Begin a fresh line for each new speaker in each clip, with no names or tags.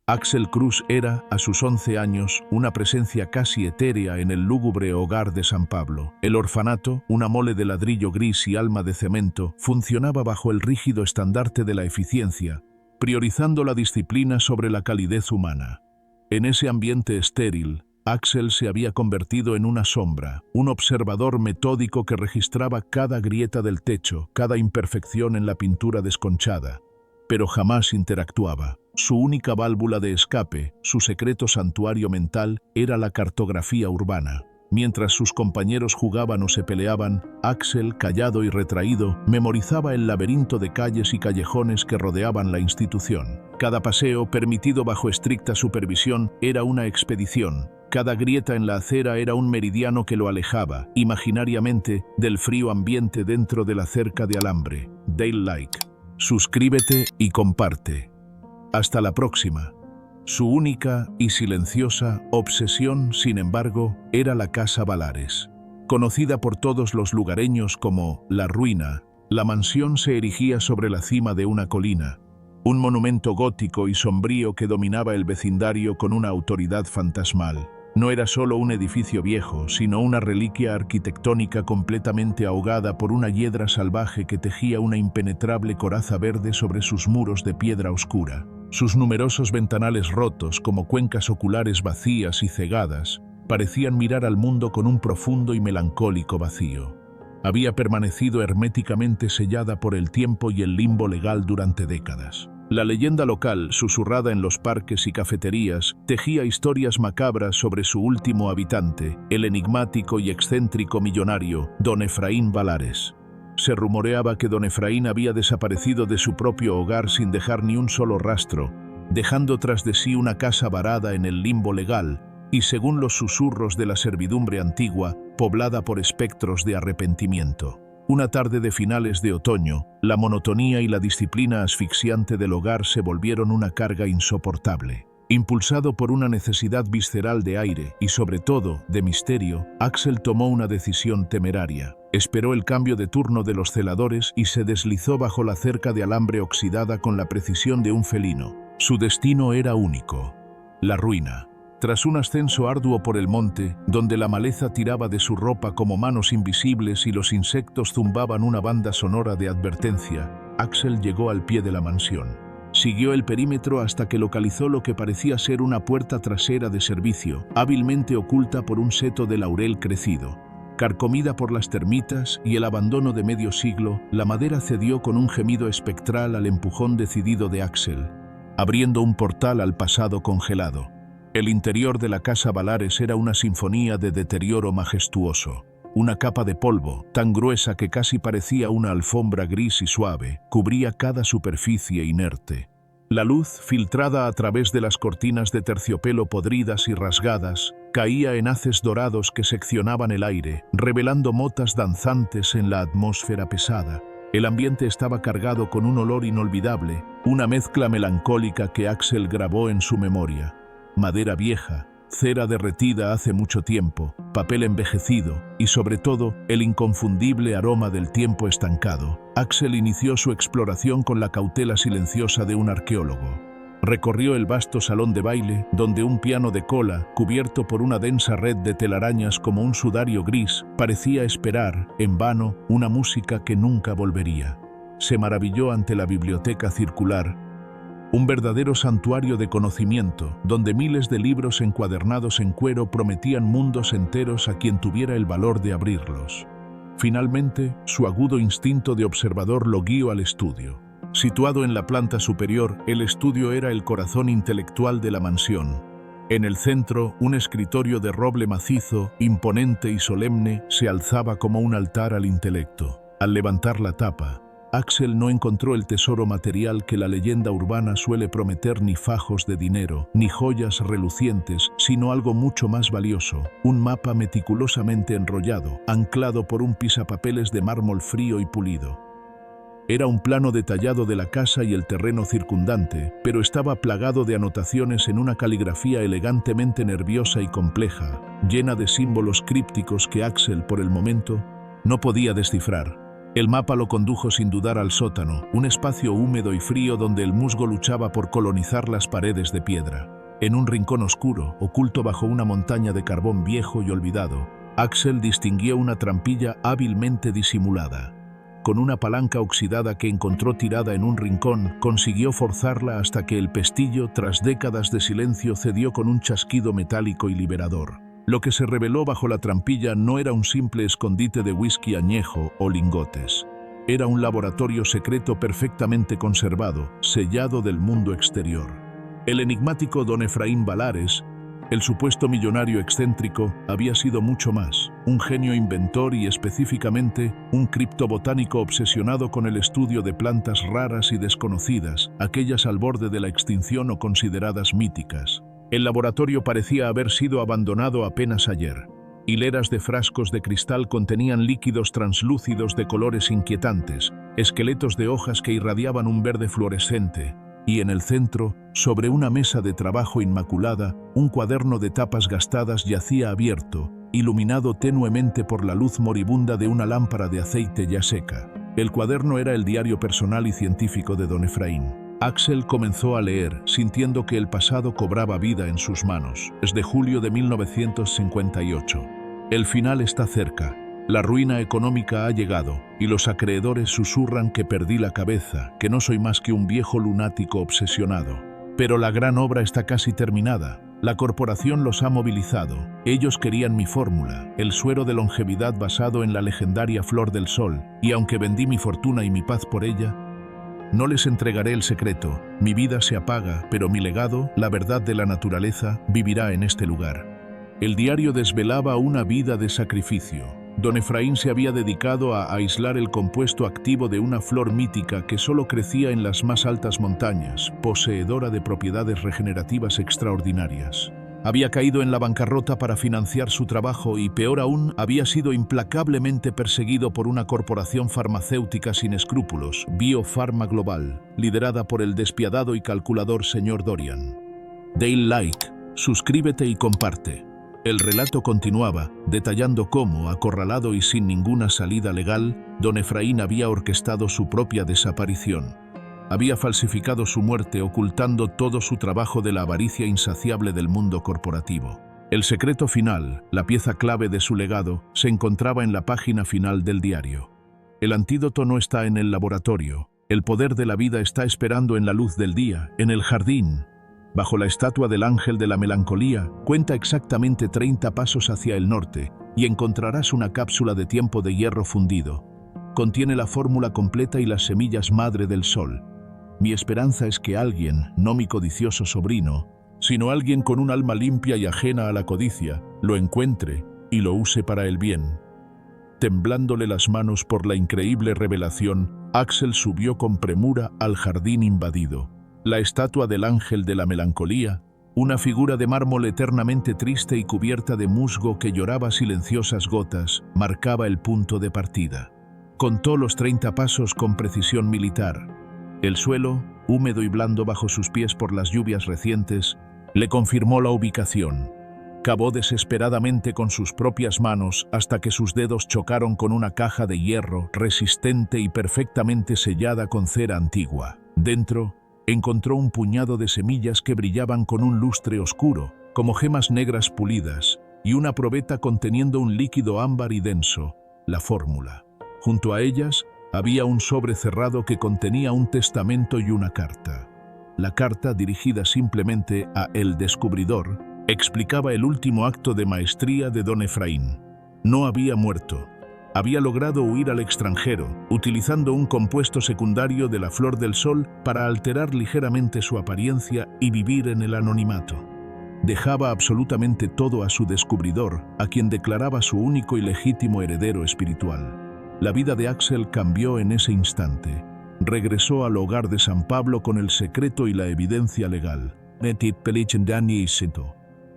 Axel Cruz era, a sus 11 años, una presencia casi etérea en el lúgubre hogar de San Pablo. El orfanato, una mole de ladrillo gris y alma de cemento, funcionaba bajo el rígido estandarte de la eficiencia, priorizando la disciplina sobre la calidez humana. En ese ambiente estéril, Axel se había convertido en una sombra, un observador metódico que registraba cada grieta del techo, cada imperfección en la pintura desconchada, pero jamás interactuaba. Su única válvula de escape, su secreto santuario mental, era la cartografía urbana. Mientras sus compañeros jugaban o se peleaban, Axel, callado y retraído, memorizaba el laberinto de calles y callejones que rodeaban la institución. Cada paseo, permitido bajo estricta supervisión, era una expedición. Cada grieta en la acera era un meridiano que lo alejaba, imaginariamente, del frío ambiente dentro de la cerca de alambre. Dale like. Suscríbete y comparte. Hasta la próxima. Su única y silenciosa obsesión, sin embargo, era la Casa Valares. Conocida por todos los lugareños como La Ruina, la mansión se erigía sobre la cima de una colina, un monumento gótico y sombrío que dominaba el vecindario con una autoridad fantasmal. No era solo un edificio viejo, sino una reliquia arquitectónica completamente ahogada por una hiedra salvaje que tejía una impenetrable coraza verde sobre sus muros de piedra oscura. Sus numerosos ventanales rotos, como cuencas oculares vacías y cegadas, parecían mirar al mundo con un profundo y melancólico vacío. Había permanecido herméticamente sellada por el tiempo y el limbo legal durante décadas. La leyenda local, susurrada en los parques y cafeterías, tejía historias macabras sobre su último habitante, el enigmático y excéntrico millonario, don Efraín Valares. Se rumoreaba que don Efraín había desaparecido de su propio hogar sin dejar ni un solo rastro, dejando tras de sí una casa varada en el limbo legal y, según los susurros de la servidumbre antigua, poblada por espectros de arrepentimiento. Una tarde de finales de otoño, la monotonía y la disciplina asfixiante del hogar se volvieron una carga insoportable. Impulsado por una necesidad visceral de aire y, sobre todo, de misterio, Axel tomó una decisión temeraria. Esperó el cambio de turno de los celadores y se deslizó bajo la cerca de alambre oxidada con la precisión de un felino. Su destino era único: la ruina. Tras un ascenso arduo por el monte, donde la maleza tiraba de su ropa como manos invisibles y los insectos zumbaban una banda sonora de advertencia, Axel llegó al pie de la mansión. Siguió el perímetro hasta que localizó lo que parecía ser una puerta trasera de servicio, hábilmente oculta por un seto de laurel crecido. Carcomida por las termitas y el abandono de medio siglo, la madera cedió con un gemido espectral al empujón decidido de Axel, abriendo un portal al pasado congelado. El interior de la Casa Valares era una sinfonía de deterioro majestuoso. Una capa de polvo, tan gruesa que casi parecía una alfombra gris y suave, cubría cada superficie inerte. La luz, filtrada a través de las cortinas de terciopelo podridas y rasgadas, caía en haces dorados que seccionaban el aire, revelando motas danzantes en la atmósfera pesada. El ambiente estaba cargado con un olor inolvidable, una mezcla melancólica que Axel grabó en su memoria. Madera vieja, cera derretida hace mucho tiempo, papel envejecido y, sobre todo, el inconfundible aroma del tiempo estancado. Axel inició su exploración con la cautela silenciosa de un arqueólogo. Recorrió el vasto salón de baile, donde un piano de cola, cubierto por una densa red de telarañas como un sudario gris, parecía esperar, en vano, una música que nunca volvería. Se maravilló ante la biblioteca circular, un verdadero santuario de conocimiento, donde miles de libros encuadernados en cuero prometían mundos enteros a quien tuviera el valor de abrirlos. Finalmente, su agudo instinto de observador lo guió al estudio. Situado en la planta superior, el estudio era el corazón intelectual de la mansión. En el centro, un escritorio de roble macizo, imponente y solemne, se alzaba como un altar al intelecto. Al levantar la tapa, Axel no encontró el tesoro material que la leyenda urbana suele prometer, ni fajos de dinero, ni joyas relucientes, sino algo mucho más valioso: un mapa meticulosamente enrollado, anclado por un pisapapeles de mármol frío y pulido. Era un plano detallado de la casa y el terreno circundante, pero estaba plagado de anotaciones en una caligrafía elegantemente nerviosa y compleja, llena de símbolos crípticos que Axel, por el momento, no podía descifrar. El mapa lo condujo sin dudar al sótano, un espacio húmedo y frío donde el musgo luchaba por colonizar las paredes de piedra. En un rincón oscuro, oculto bajo una montaña de carbón viejo y olvidado, Axel distinguió una trampilla hábilmente disimulada. Con una palanca oxidada que encontró tirada en un rincón, consiguió forzarla hasta que el pestillo, tras décadas de silencio, cedió con un chasquido metálico y liberador. Lo que se reveló bajo la trampilla no era un simple escondite de whisky añejo o lingotes. Era un laboratorio secreto perfectamente conservado, sellado del mundo exterior. El enigmático don Efraín Valares, el supuesto millonario excéntrico, había sido mucho más, un genio inventor y específicamente un criptobotánico obsesionado con el estudio de plantas raras y desconocidas, aquellas al borde de la extinción o consideradas míticas. El laboratorio parecía haber sido abandonado apenas ayer. Hileras de frascos de cristal contenían líquidos translúcidos de colores inquietantes, esqueletos de hojas que irradiaban un verde fluorescente, y en el centro, sobre una mesa de trabajo inmaculada, un cuaderno de tapas gastadas yacía abierto, iluminado tenuemente por la luz moribunda de una lámpara de aceite ya seca. El cuaderno era el diario personal y científico de don Efraín. Axel comenzó a leer, sintiendo que el pasado cobraba vida en sus manos. Es de julio de 1958. El final está cerca. La ruina económica ha llegado, y los acreedores susurran que perdí la cabeza, que no soy más que un viejo lunático obsesionado. Pero la gran obra está casi terminada. La corporación los ha movilizado. Ellos querían mi fórmula, el suero de longevidad basado en la legendaria flor del sol, y aunque vendí mi fortuna y mi paz por ella, no les entregaré el secreto. Mi vida se apaga, pero mi legado, la verdad de la naturaleza, vivirá en este lugar. El diario desvelaba una vida de sacrificio. Don Efraín se había dedicado a aislar el compuesto activo de una flor mítica que solo crecía en las más altas montañas, poseedora de propiedades regenerativas extraordinarias. Había caído en la bancarrota para financiar su trabajo y, peor aún, había sido implacablemente perseguido por una corporación farmacéutica sin escrúpulos, BioPharma Global, liderada por el despiadado y calculador señor Dorian. Dale like, suscríbete y comparte. El relato continuaba, detallando cómo, acorralado y sin ninguna salida legal, don Efraín había orquestado su propia desaparición. Había falsificado su muerte, ocultando todo su trabajo de la avaricia insaciable del mundo corporativo. El secreto final, la pieza clave de su legado, se encontraba en la página final del diario. El antídoto no está en el laboratorio. El poder de la vida está esperando en la luz del día, en el jardín. Bajo la estatua del ángel de la melancolía, cuenta exactamente 30 pasos hacia el norte y encontrarás una cápsula de tiempo de hierro fundido. Contiene la fórmula completa y las semillas madre del sol. Mi esperanza es que alguien, no mi codicioso sobrino, sino alguien con un alma limpia y ajena a la codicia, lo encuentre y lo use para el bien. Temblándole las manos por la increíble revelación, Axel subió con premura al jardín invadido. La estatua del ángel de la melancolía, una figura de mármol eternamente triste y cubierta de musgo que lloraba silenciosas gotas, marcaba el punto de partida. Contó los 30 pasos con precisión militar. El suelo, húmedo y blando bajo sus pies por las lluvias recientes, le confirmó la ubicación. Cavó desesperadamente con sus propias manos hasta que sus dedos chocaron con una caja de hierro resistente y perfectamente sellada con cera antigua. Dentro, encontró un puñado de semillas que brillaban con un lustre oscuro, como gemas negras pulidas, y una probeta conteniendo un líquido ámbar y denso, la fórmula. Junto a ellas, había un sobre cerrado que contenía un testamento y una carta. La carta, dirigida simplemente a El Descubridor, explicaba el último acto de maestría de don Efraín. No había muerto. Había logrado huir al extranjero, utilizando un compuesto secundario de la flor del sol para alterar ligeramente su apariencia y vivir en el anonimato. Dejaba absolutamente todo a su descubridor, a quien declaraba su único y legítimo heredero espiritual. La vida de Axel cambió en ese instante. Regresó al hogar de San Pablo con el secreto y la evidencia legal.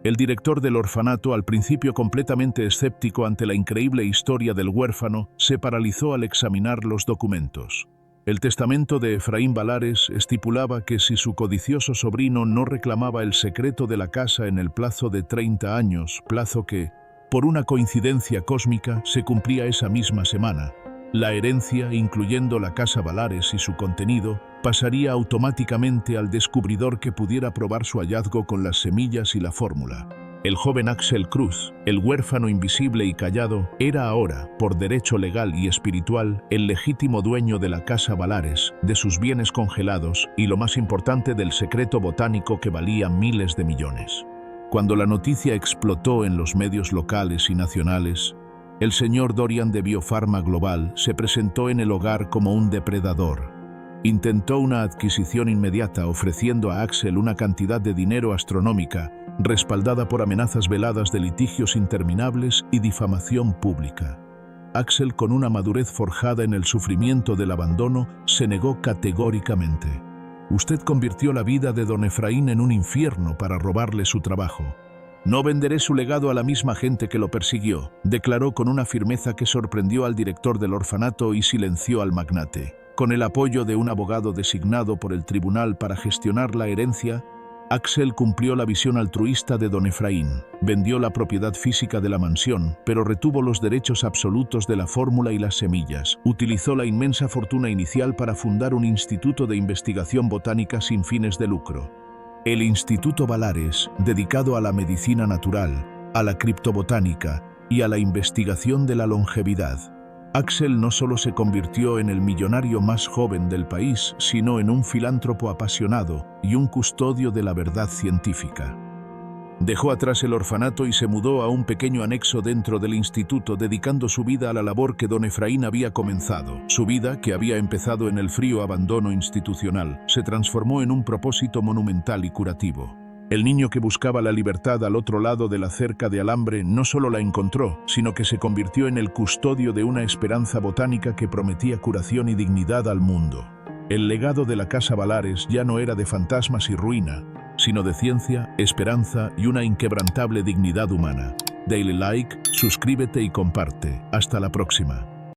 El director del orfanato, al principio completamente escéptico ante la increíble historia del huérfano, se paralizó al examinar los documentos. El testamento de Efraín Valares estipulaba que si su codicioso sobrino no reclamaba el secreto de la casa en el plazo de 30 años, plazo que, por una coincidencia cósmica, se cumplía esa misma semana, La herencia, incluyendo la Casa Valares y su contenido, pasaría automáticamente al descubridor que pudiera probar su hallazgo con las semillas y la fórmula. El joven Axel Cruz, el huérfano invisible y callado, era ahora, por derecho legal y espiritual, el legítimo dueño de la Casa Valares, de sus bienes congelados y, lo más importante, del secreto botánico que valía miles de millones. Cuando la noticia explotó en los medios locales y nacionales, el señor Dorian de Biofarma Global se presentó en el hogar como un depredador. Intentó una adquisición inmediata ofreciendo a Axel una cantidad de dinero astronómica, respaldada por amenazas veladas de litigios interminables y difamación pública. Axel, con una madurez forjada en el sufrimiento del abandono, se negó categóricamente. Usted convirtió la vida de don Efraín en un infierno para robarle su trabajo. No venderé su legado a la misma gente que lo persiguió, declaró con una firmeza que sorprendió al director del orfanato y silenció al magnate. Con el apoyo de un abogado designado por el tribunal para gestionar la herencia, Axel cumplió la visión altruista de don Efraín. Vendió la propiedad física de la mansión, pero retuvo los derechos absolutos de la fórmula y las semillas. Utilizó la inmensa fortuna inicial para fundar un instituto de investigación botánica sin fines de lucro. El Instituto Valares, dedicado a la medicina natural, a la criptobotánica y a la investigación de la longevidad. Axel no solo se convirtió en el millonario más joven del país, sino en un filántropo apasionado y un custodio de la verdad científica. Dejó atrás el orfanato y se mudó a un pequeño anexo dentro del instituto, dedicando su vida a la labor que don Efraín había comenzado. Su vida, que había empezado en el frío abandono institucional, se transformó en un propósito monumental y curativo. El niño que buscaba la libertad al otro lado de la cerca de alambre no solo la encontró, sino que se convirtió en el custodio de una esperanza botánica que prometía curación y dignidad al mundo. El legado de la Casa Valares ya no era de fantasmas y ruina, sino de ciencia, esperanza y una inquebrantable dignidad humana. Dale like, suscríbete y comparte. Hasta la próxima.